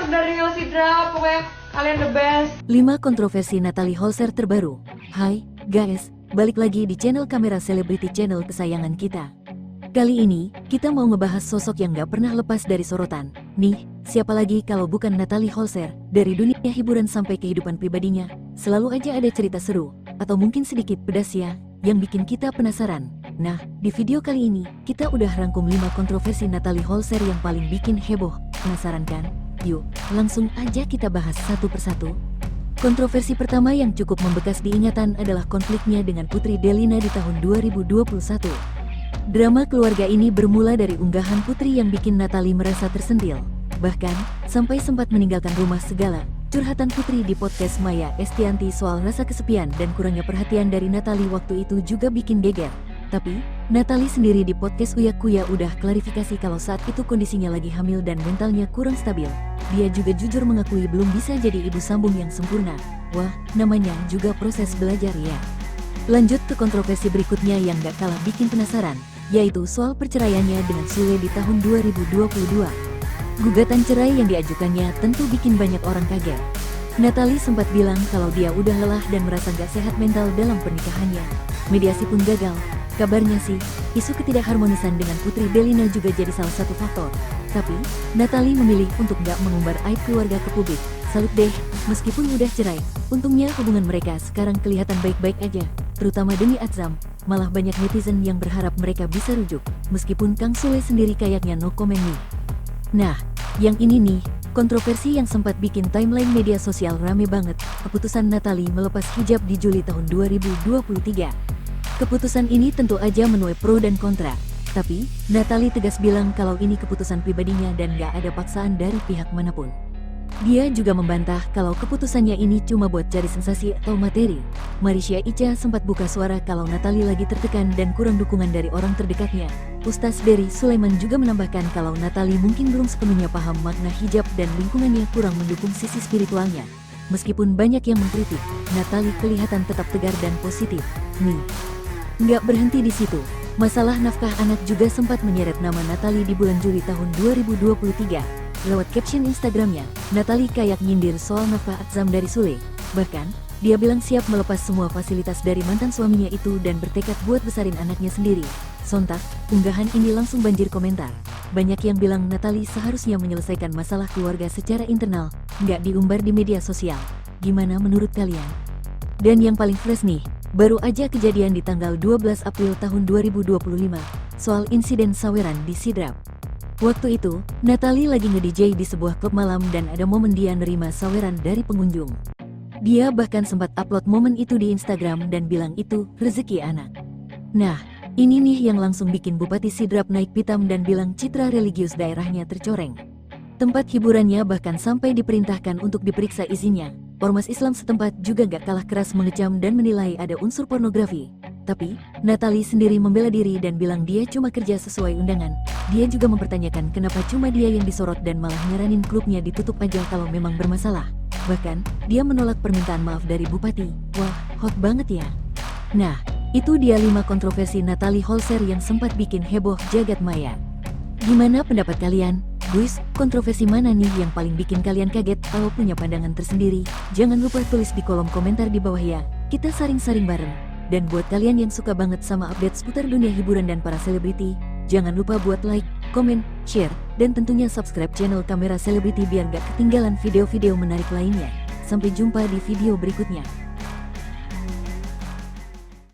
dari Yosidra, pokoknya kalian the best. 5 kontroversi Natalie Holzer terbaru. Hai guys, balik lagi di channel Kamera Selebriti, channel kesayangan kita. Kali ini, kita mau ngebahas sosok yang gak pernah lepas dari sorotan. Nih, siapa lagi kalau bukan Natalie Holzer? Dari dunia hiburan sampai kehidupan pribadinya, selalu aja ada cerita seru, atau mungkin sedikit pedas ya, yang bikin kita penasaran. Nah, di video kali ini, kita udah rangkum 5 kontroversi Natalie Holzer yang paling bikin heboh. Penasaran kan? Yuk, langsung aja kita bahas satu persatu. Kontroversi pertama yang cukup membekas diingatan adalah konfliknya dengan Putri Delina di tahun 2021. Drama keluarga ini bermula dari unggahan Putri yang bikin Natalie merasa tersentil. Bahkan, sampai sempat meninggalkan rumah segala. Curhatan Putri di podcast Maya Estianty soal rasa kesepian dan kurangnya perhatian dari Natalie waktu itu juga bikin geger. Tapi, Natalie sendiri di podcast Uya Kuya udah klarifikasi kalau saat itu kondisinya lagi hamil dan mentalnya kurang stabil. Dia juga jujur mengakui belum bisa jadi ibu sambung yang sempurna. Wah, namanya juga proses belajar ya. Lanjut ke kontroversi berikutnya yang gak kalah bikin penasaran, yaitu soal perceraiannya dengan Sule di tahun 2022. Gugatan cerai yang diajukannya tentu bikin banyak orang kaget. Natalie sempat bilang kalau dia udah lelah dan merasa gak sehat mental dalam pernikahannya. Mediasi pun gagal. Kabarnya sih, isu ketidakharmonisan dengan Putri Delina juga jadi salah satu faktor. Tapi, Natalie memilih untuk gak mengumbar aib keluarga ke publik. Salut deh, meskipun udah cerai, untungnya hubungan mereka sekarang kelihatan baik-baik aja. Terutama demi Atzam, malah banyak netizen yang berharap mereka bisa rujuk. Meskipun Kang Sule sendiri kayaknya no comment nih. Nah, yang ini nih, kontroversi yang sempat bikin timeline media sosial rame banget. Keputusan Natalie melepas hijab di Juli tahun 2023. Keputusan ini tentu aja menuai pro dan kontra. Tapi, Natalie tegas bilang kalau ini keputusan pribadinya dan gak ada paksaan dari pihak manapun. Dia juga membantah kalau keputusannya ini cuma buat cari sensasi atau materi. Marisha Ica sempat buka suara kalau Natalie lagi tertekan dan kurang dukungan dari orang terdekatnya. Ustaz Berry Sulaiman juga menambahkan kalau Natalie mungkin belum sepenuhnya paham makna hijab dan lingkungannya kurang mendukung sisi spiritualnya. Meskipun banyak yang mengkritik, Natalie kelihatan tetap tegar dan positif. Nih, nggak berhenti di situ. Masalah nafkah anak juga sempat menyeret nama Natalie di bulan Juli tahun 2023. Lewat caption Instagramnya, Natalie kayak nyindir soal nafkah Atzam dari Sule. Bahkan, dia bilang siap melepas semua fasilitas dari mantan suaminya itu dan bertekad buat besarin anaknya sendiri. Sontak, unggahan ini langsung banjir komentar. Banyak yang bilang Natalie seharusnya menyelesaikan masalah keluarga secara internal, nggak diumbar di media sosial. Gimana menurut kalian? Dan yang paling fresh nih, baru aja kejadian di tanggal 12 April tahun 2025, soal insiden saweran di Sidrap. Waktu itu, Natalie lagi nge-DJ di sebuah klub malam dan ada momen dia nerima saweran dari pengunjung. Dia bahkan sempat upload momen itu di Instagram dan bilang itu rezeki anak. Nah, ini nih yang langsung bikin Bupati Sidrap naik pitam dan bilang citra religius daerahnya tercoreng. Tempat hiburannya bahkan sampai diperintahkan untuk diperiksa izinnya. Ormas Islam setempat juga gak kalah keras mengecam dan menilai ada unsur pornografi. Tapi, Natalie sendiri membela diri dan bilang dia cuma kerja sesuai undangan. Dia juga mempertanyakan kenapa cuma dia yang disorot dan malah nyaranin klubnya ditutup aja kalau memang bermasalah. Bahkan, dia menolak permintaan maaf dari Bupati. Wah, hot banget ya. Nah, itu dia 5 kontroversi Natalie Holzer yang sempat bikin heboh jagat maya. Gimana pendapat kalian? Guys, kontroversi mana nih yang paling bikin kalian kaget atau punya pandangan tersendiri? Jangan lupa tulis di kolom komentar di bawah ya. Kita saring-saring bareng. Dan buat kalian yang suka banget sama update seputar dunia hiburan dan para selebriti, jangan lupa buat like, komen, share, dan tentunya subscribe channel Kamera Selebriti biar gak ketinggalan video-video menarik lainnya. Sampai jumpa di video berikutnya.